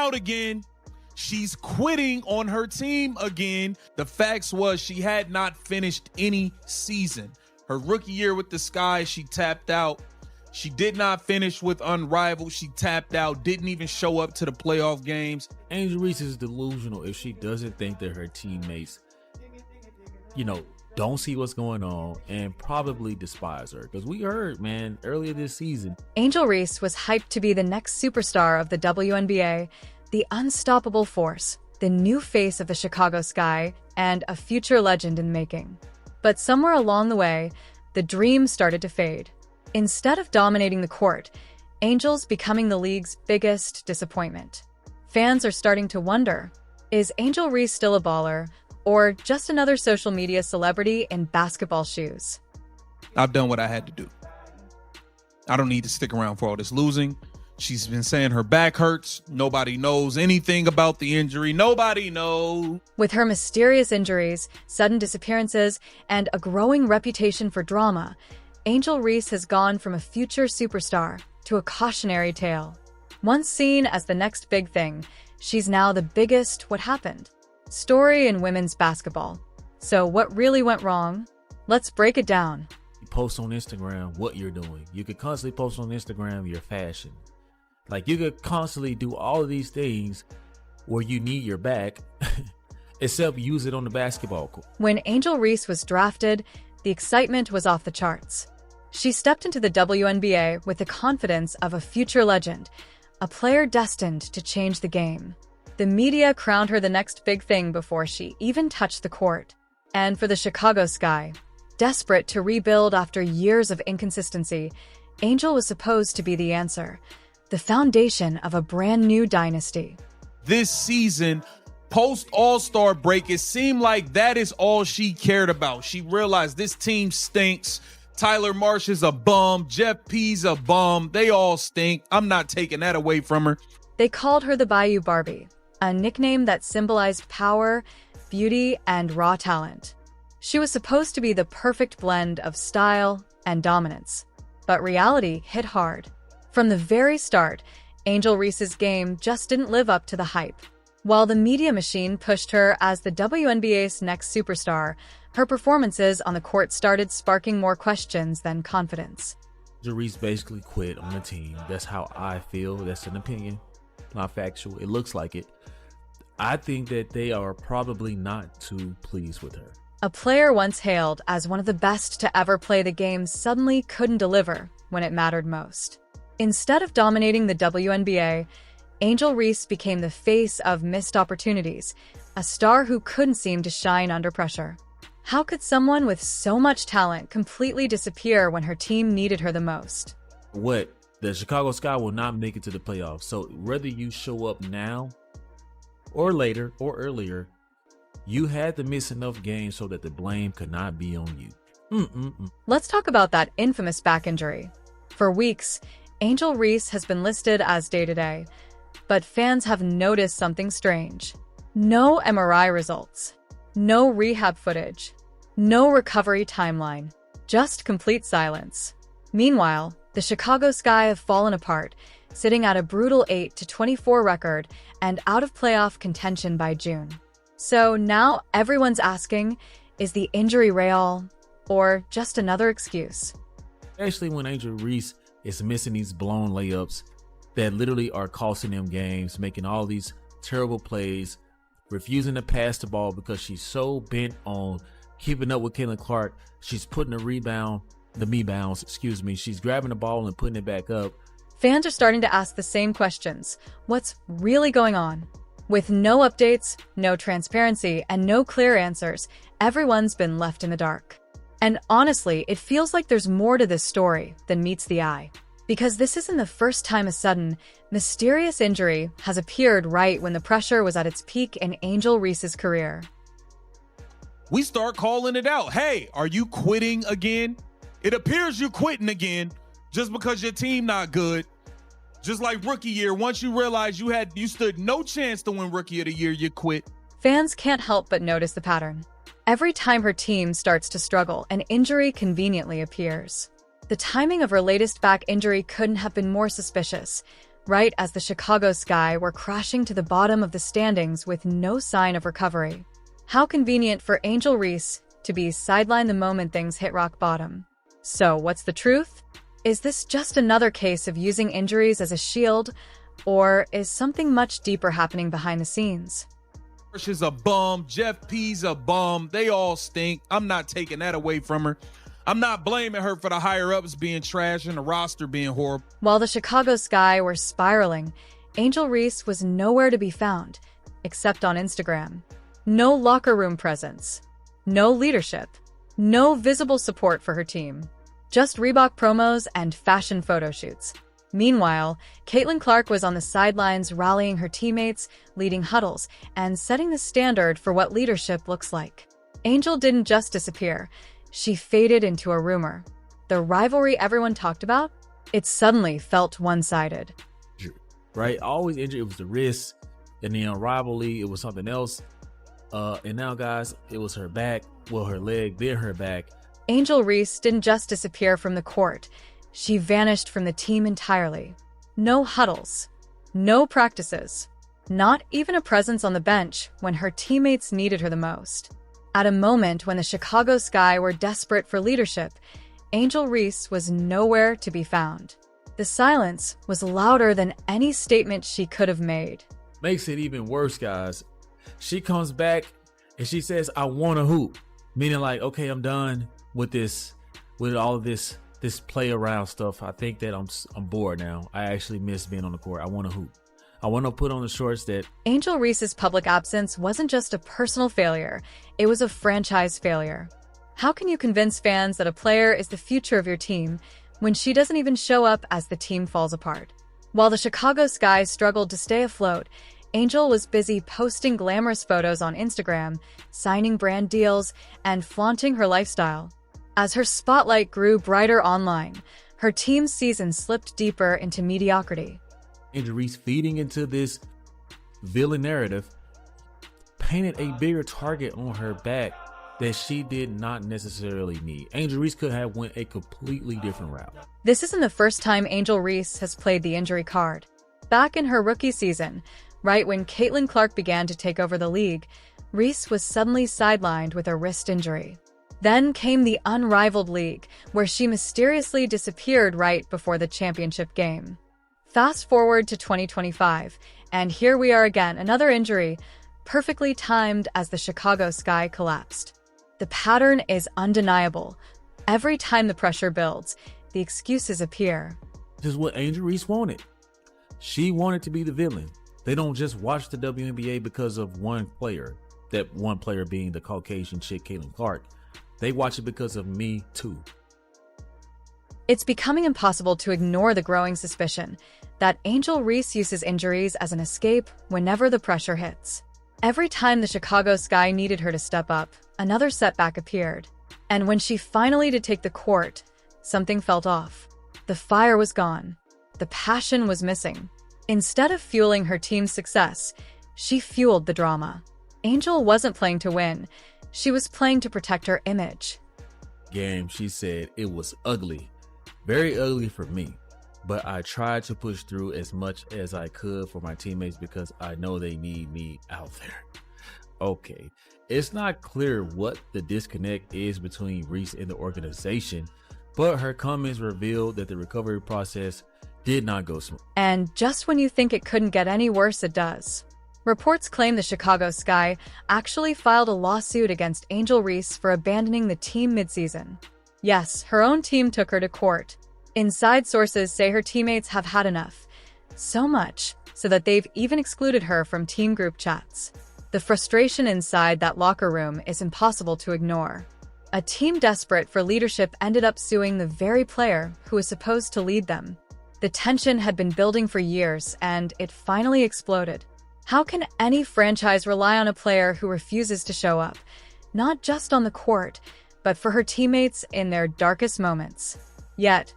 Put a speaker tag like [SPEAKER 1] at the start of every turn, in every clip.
[SPEAKER 1] out again. She's quitting on her team again. The facts was she had not finished any season. Her rookie year with the Sky, she tapped out. She did not finish with Unrivaled. She tapped out, didn't even show up to the playoff games.
[SPEAKER 2] Angel Reese is delusional if she doesn't think that her teammates, don't see what's going on and probably despise her. Because we heard, man, earlier this season,
[SPEAKER 3] Angel Reese was hyped to be the next superstar of the WNBA, the unstoppable force, the new face of the Chicago Sky, and a future legend in the making. But somewhere along the way, the dream started to fade. Instead of dominating the court, Angel's becoming the league's biggest disappointment. Fans are starting to wonder, is Angel Reese still a baller, or just another social media celebrity in basketball shoes?
[SPEAKER 1] I've done what I had to do. I don't need to stick around for all this losing. She's been saying her back hurts. Nobody knows anything about the injury. Nobody knows.
[SPEAKER 3] With her mysterious injuries, sudden disappearances, and a growing reputation for drama, Angel Reese has gone from a future superstar to a cautionary tale. Once seen as the next big thing, she's now the biggest what happened story in women's basketball. So what really went wrong? Let's break it down.
[SPEAKER 2] you post on Instagram what you're doing. You could constantly post on Instagram your fashion. Like, you could constantly do all of these things where you need your back, except use it on the basketball court.
[SPEAKER 3] When Angel Reese was drafted, the excitement was off the charts. She stepped into the WNBA with the confidence of a future legend, a player destined to change the game. The media crowned her the next big thing before she even touched the court. And for the Chicago Sky, desperate to rebuild after years of inconsistency, Angel was supposed to be the answer, the foundation of a brand new dynasty.
[SPEAKER 1] This season, post All-Star break, it seemed like that is all she cared about. She realized this team stinks. Tyler Marsh is a bum. Jeff P's a bum. They all stink. I'm not taking that away from her.
[SPEAKER 3] They called her the Bayou Barbie, a nickname that symbolized power, beauty, and raw talent. She was supposed to be the perfect blend of style and dominance. But reality hit hard. From the very start, Angel Reese's game just didn't live up to the hype. While the media machine pushed her as the WNBA's next superstar, her performances on the court started sparking more questions than confidence.
[SPEAKER 2] Angel Reese basically quit on the team. That's how I feel. That's an opinion, not factual. It looks like it. I think that they are probably not too pleased with her.
[SPEAKER 3] A player once hailed as one of the best to ever play the game suddenly couldn't deliver when it mattered most. Instead of dominating the WNBA, Angel Reese became the face of missed opportunities, a star who couldn't seem to shine under pressure. How could someone with so much talent completely disappear when her team needed her the most?
[SPEAKER 2] What? The Chicago Sky will not make it to the playoffs. So whether you show up now or later or earlier, you had to miss enough games so that the blame could not be on you.
[SPEAKER 3] Let's talk about that infamous back injury. For weeks, Angel Reese has been listed as day-to-day, but fans have noticed something strange. No MRI results, no rehab footage, no recovery timeline, just complete silence. Meanwhile, the Chicago Sky have fallen apart, sitting at a brutal 8-24 record and out of playoff contention by June. So now everyone's asking, is the injury real or just another excuse?
[SPEAKER 2] Especially when Angel Reese is missing these blown layups that literally are costing them games, making all these terrible plays, refusing to pass the ball because she's so bent on keeping up with Caitlin Clark. She's putting she's grabbing the ball and putting it back up.
[SPEAKER 3] Fans are starting to ask the same questions. What's really going on? With no updates, no transparency, and no clear answers, everyone's been left in the dark. And honestly, it feels like there's more to this story than meets the eye. Because this isn't the first time a sudden, mysterious injury has appeared right when the pressure was at its peak in Angel Reese's career.
[SPEAKER 1] We start calling it out. Hey, are you quitting again? It appears you're quitting again just because your team not good. Just like rookie year, once you realize you stood no chance to win rookie of the year, you quit.
[SPEAKER 3] Fans can't help but notice the pattern. Every time her team starts to struggle, an injury conveniently appears. The timing of her latest back injury couldn't have been more suspicious. right as the Chicago Sky were crashing to the bottom of the standings with no sign of recovery. How convenient for Angel Reese to be sidelined the moment things hit rock bottom. So, what's the truth? Is this just another case of using injuries as a shield, or is something much deeper happening behind the scenes?
[SPEAKER 1] Marsh is a bum. Jeff P's a bum. They all stink. I'm not taking that away from her. I'm not blaming her for the higher-ups being trash and the roster being horrible.
[SPEAKER 3] While the Chicago Sky were spiraling, Angel Reese was nowhere to be found, except on Instagram. No locker room presence, no leadership, no visible support for her team. Just Reebok promos and fashion photo shoots. Meanwhile, Caitlin Clark was on the sidelines rallying her teammates, leading huddles, and setting the standard for what leadership looks like. Angel didn't just disappear. She faded into a rumor. The rivalry everyone talked about? It suddenly felt one-sided.
[SPEAKER 2] Right? Always injured. It was the wrist. And then rivalry, it was something else. And now, guys, it was her back. Well, her leg, then her back.
[SPEAKER 3] Angel Reese didn't just disappear from the court. She vanished from the team entirely. No huddles. No practices. Not even a presence on the bench when her teammates needed her the most. At a moment when the Chicago Sky were desperate for leadership, Angel Reese was nowhere to be found. The silence was louder than any statement she could have made.
[SPEAKER 2] Makes it even worse, guys. She comes back and she says, I want to hoop. Meaning like, okay, I'm done with this, with all of this play around stuff. I think that I'm bored now. I actually miss being on the court. I want to hoop. I want to put on the shorts that...
[SPEAKER 3] Angel Reese's public absence wasn't just a personal failure. It was a franchise failure. How can you convince fans that a player is the future of your team when she doesn't even show up as the team falls apart? While the Chicago Sky struggled to stay afloat, Angel was busy posting glamorous photos on Instagram, signing brand deals, and flaunting her lifestyle. As her spotlight grew brighter online, her team's season slipped deeper into mediocrity.
[SPEAKER 2] Angel Reese, feeding into this villain narrative, painted a bigger target on her back that she did not necessarily need. Angel Reese could have went a completely different route.
[SPEAKER 3] This isn't the first time Angel Reese has played the injury card. Back in her rookie season, right when Caitlin Clark began to take over the league, Reese was suddenly sidelined with a wrist injury. Then came the unrivaled league, where she mysteriously disappeared right before the championship game. Fast forward to 2025, and here we are again, another injury, perfectly timed as the Chicago Sky collapsed. The pattern is undeniable. Every time the pressure builds, the excuses appear.
[SPEAKER 2] This is what Angel Reese wanted. She wanted to be the villain. They don't just watch the WNBA because of one player, that one player being the Caucasian chick, Caitlin Clark. They watch it because of me, too.
[SPEAKER 3] It's becoming impossible to ignore the growing suspicion that Angel Reese uses injuries as an escape whenever the pressure hits. Every time the Chicago Sky needed her to step up, another setback appeared. And when she finally did take the court, something felt off. The fire was gone. The passion was missing. Instead of fueling her team's success, she fueled the drama. Angel wasn't playing to win. She was playing to protect her image.
[SPEAKER 2] Game, she said, it was ugly. Very ugly for me. But I tried to push through as much as I could for my teammates because I know they need me out there. Okay, it's not clear what the disconnect is between Reese and the organization, but her comments revealed that the recovery process did not go smooth.
[SPEAKER 3] And just when you think it couldn't get any worse, it does. Reports claim the Chicago Sky actually filed a lawsuit against Angel Reese for abandoning the team midseason. Yes, her own team took her to court. Inside sources say her teammates have had enough. So much, so that they've even excluded her from team group chats. The frustration inside that locker room is impossible to ignore. A team desperate for leadership ended up suing the very player who was supposed to lead them. The tension had been building for years, and it finally exploded. How can any franchise rely on a player who refuses to show up, not just on the court, but for her teammates in their darkest moments? Yet,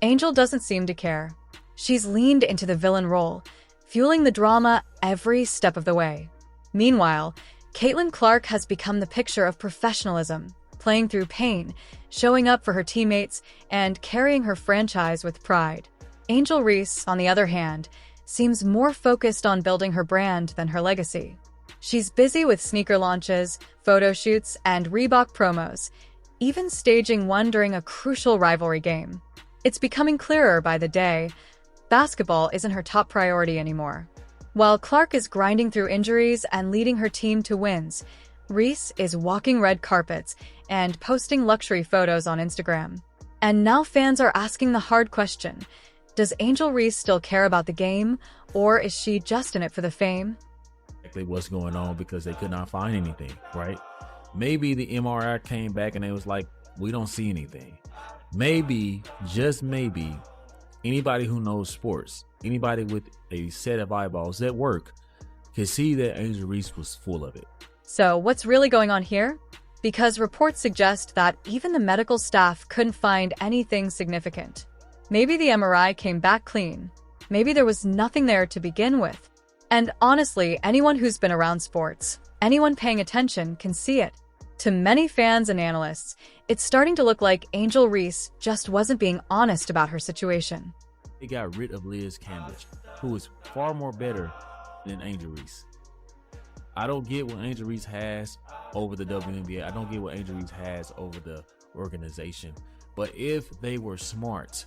[SPEAKER 3] Angel doesn't seem to care. She's leaned into the villain role, fueling the drama every step of the way. Meanwhile, Caitlin Clark has become the picture of professionalism, playing through pain, showing up for her teammates, and carrying her franchise with pride. Angel Reese, on the other hand, seems more focused on building her brand than her legacy. She's busy with sneaker launches, photo shoots, and Reebok promos, even staging one during a crucial rivalry game. It's becoming clearer by the day. Basketball isn't her top priority anymore. While Clark is grinding through injuries and leading her team to wins, Reese is walking red carpets and posting luxury photos on Instagram. And now fans are asking the hard question: does Angel Reese still care about the game, or is she just in it for the fame?
[SPEAKER 2] Exactly what's going on, because they could not find anything, right? Maybe the MRI came back and it was like, we don't see anything. Maybe, just maybe, anybody who knows sports, anybody with a set of eyeballs that work, can see that Angel Reese was full of it.
[SPEAKER 3] So what's really going on here? Because reports suggest that even the medical staff couldn't find anything significant. Maybe the MRI came back clean. Maybe there was nothing there to begin with. And honestly, anyone who's been around sports, anyone paying attention can see it. To many fans and analysts, it's starting to look like Angel Reese just wasn't being honest about her situation.
[SPEAKER 2] They got rid of Liz Cambridge, who is far more better than Angel Reese. I don't get what Angel Reese has over the WNBA. I don't get what Angel Reese has over the organization. But if they were smart,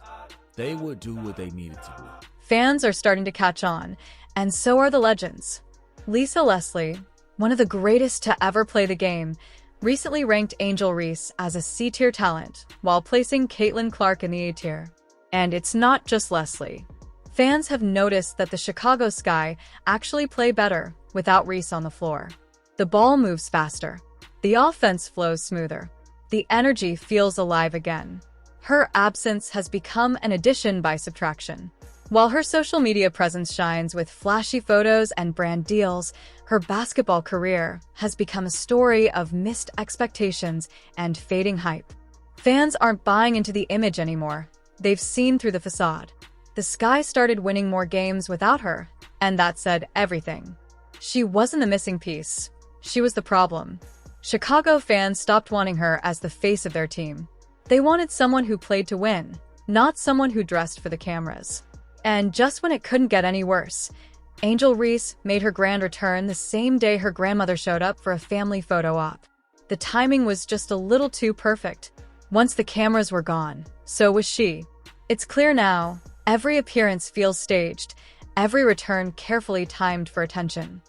[SPEAKER 2] they would do what they needed to do.
[SPEAKER 3] Fans are starting to catch on, and so are the legends. Lisa Leslie, one of the greatest to ever play the game, recently ranked Angel Reese as a C-tier talent, while placing Caitlin Clark in the A-tier. And it's not just Leslie. Fans have noticed that the Chicago Sky actually play better without Reese on the floor. The ball moves faster. The offense flows smoother. The energy feels alive again. Her absence has become an addition by subtraction. While her social media presence shines with flashy photos and brand deals, her basketball career has become a story of missed expectations and fading hype. Fans aren't buying into the image anymore. They've seen through the facade. The Sky started winning more games without her, and that said everything. She wasn't the missing piece. She was the problem. Chicago fans stopped wanting her as the face of their team. They wanted someone who played to win, not someone who dressed for the cameras. And just when it couldn't get any worse, Angel Reese made her grand return the same day her grandmother showed up for a family photo op. The timing was just a little too perfect. Once the cameras were gone, so was she. It's clear now, every appearance feels staged, every return carefully timed for attention.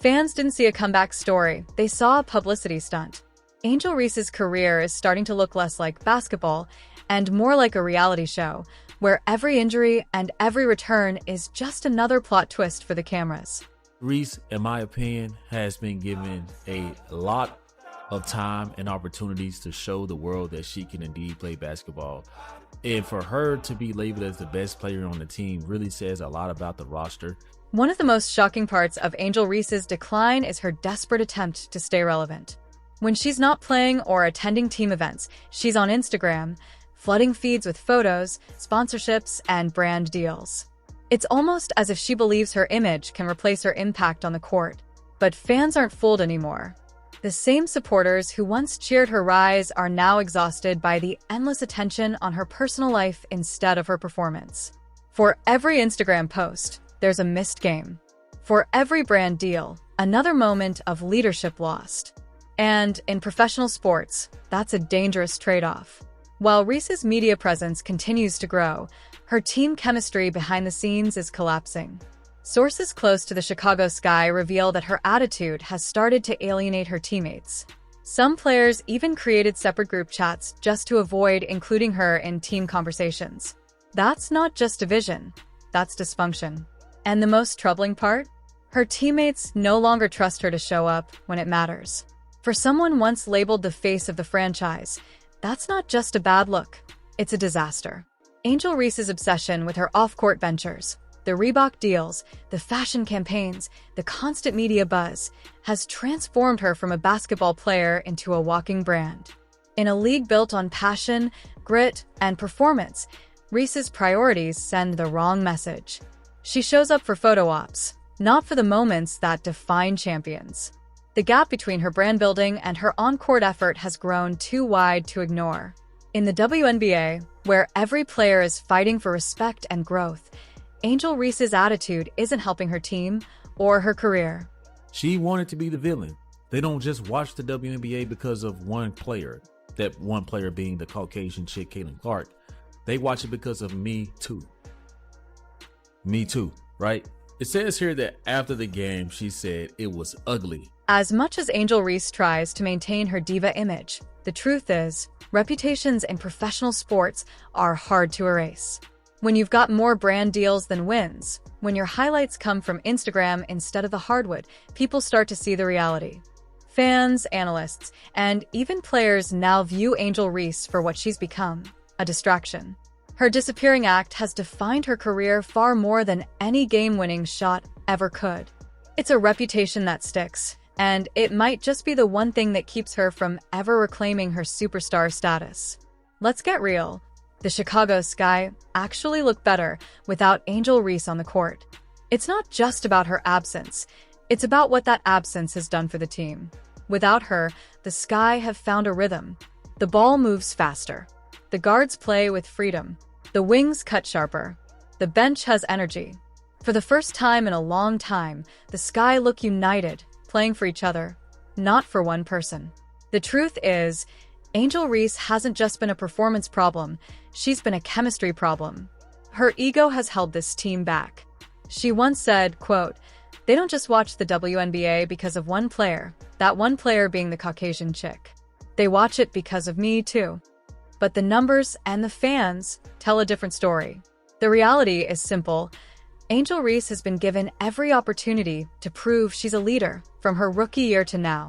[SPEAKER 3] Fans didn't see a comeback story, they saw a publicity stunt. Angel Reese's career is starting to look less like basketball and more like a reality show, where every injury and every return is just another plot twist for the cameras.
[SPEAKER 2] Reese, in my opinion, has been given a lot of time and opportunities to show the world that she can indeed play basketball. And for her to be labeled as the best player on the team really says a lot about the roster.
[SPEAKER 3] One of the most shocking parts of Angel Reese's decline is her desperate attempt to stay relevant. When she's not playing or attending team events, she's on Instagram, flooding feeds with photos, sponsorships, and brand deals. It's almost as if she believes her image can replace her impact on the court. But fans aren't fooled anymore. The same supporters who once cheered her rise are now exhausted by the endless attention on her personal life instead of her performance. For every Instagram post, there's a missed game. For every brand deal, another moment of leadership lost. And in professional sports, that's a dangerous trade-off. While Reese's media presence continues to grow, her team chemistry behind the scenes is collapsing. Sources close to the Chicago Sky reveal that her attitude has started to alienate her teammates. Some players even created separate group chats just to avoid including her in team conversations. That's not just division, that's dysfunction. And the most troubling part? Her teammates no longer trust her to show up when it matters. For someone once labeled the face of the franchise, that's not just a bad look, it's a disaster. Angel Reese's obsession with her off-court ventures, the Reebok deals, the fashion campaigns, the constant media buzz, has transformed her from a basketball player into a walking brand. In a league built on passion, grit, and performance, Reese's priorities send the wrong message. She shows up for photo ops, not for the moments that define champions. The gap between her brand building and her on-court effort has grown too wide to ignore. In the WNBA, where every player is fighting for respect and growth, Angel Reese's attitude isn't helping her team or her career.
[SPEAKER 2] She wanted to be the villain. They don't just watch the WNBA because of one player, that one player being the Caucasian chick, Caitlin Clark. They watch it because of Me Too. Me Too, right? It says here that after the game, she said it was ugly.
[SPEAKER 3] As much as Angel Reese tries to maintain her diva image, the truth is, reputations in professional sports are hard to erase. When you've got more brand deals than wins, when your highlights come from Instagram instead of the hardwood, people start to see the reality. Fans, analysts, and even players now view Angel Reese for what she's become, a distraction. Her disappearing act has defined her career far more than any game-winning shot ever could. It's a reputation that sticks, and it might just be the one thing that keeps her from ever reclaiming her superstar status. Let's get real. The Chicago Sky actually look better without Angel Reese on the court. It's not just about her absence. It's about what that absence has done for the team. Without her, the Sky have found a rhythm. The ball moves faster. The guards play with freedom. The wings cut sharper. The bench has energy. For the first time in a long time, the Sky look united, playing for each other, not for one person. The truth is, Angel Reese hasn't just been a performance problem, she's been a chemistry problem. Her ego has held this team back. She once said, quote, "They don't just watch the WNBA because of one player, that one player being the Caucasian chick. They watch it because of me, too." But the numbers and the fans tell a different story. The reality is simple. Angel Reese has been given every opportunity to prove she's a leader from her rookie year to now.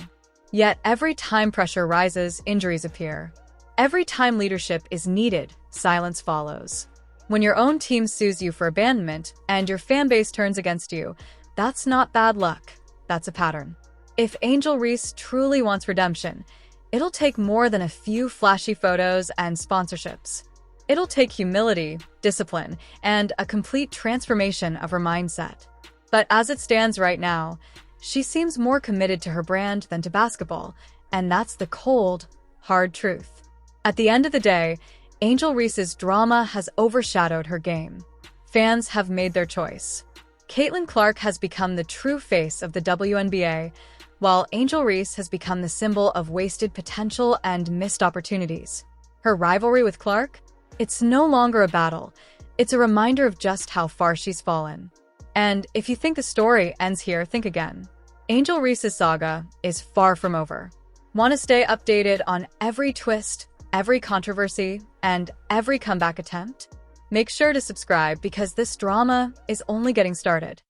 [SPEAKER 3] Yet every time pressure rises, injuries appear. Every time leadership is needed, silence follows. When your own team sues you for abandonment and your fan base turns against you, that's not bad luck. That's a pattern. If Angel Reese truly wants redemption, it'll take more than a few flashy photos and sponsorships. It'll take humility, discipline, and a complete transformation of her mindset. But as it stands right now, she seems more committed to her brand than to basketball, and that's the cold, hard truth. At the end of the day, Angel Reese's drama has overshadowed her game. Fans have made their choice. Caitlin Clark has become the true face of the WNBA, while Angel Reese has become the symbol of wasted potential and missed opportunities. Her rivalry with Clark? It's no longer a battle. It's a reminder of just how far she's fallen. And if you think the story ends here, think again. Angel Reese's saga is far from over. Want to stay updated on every twist, every controversy, and every comeback attempt? Make sure to subscribe because this drama is only getting started.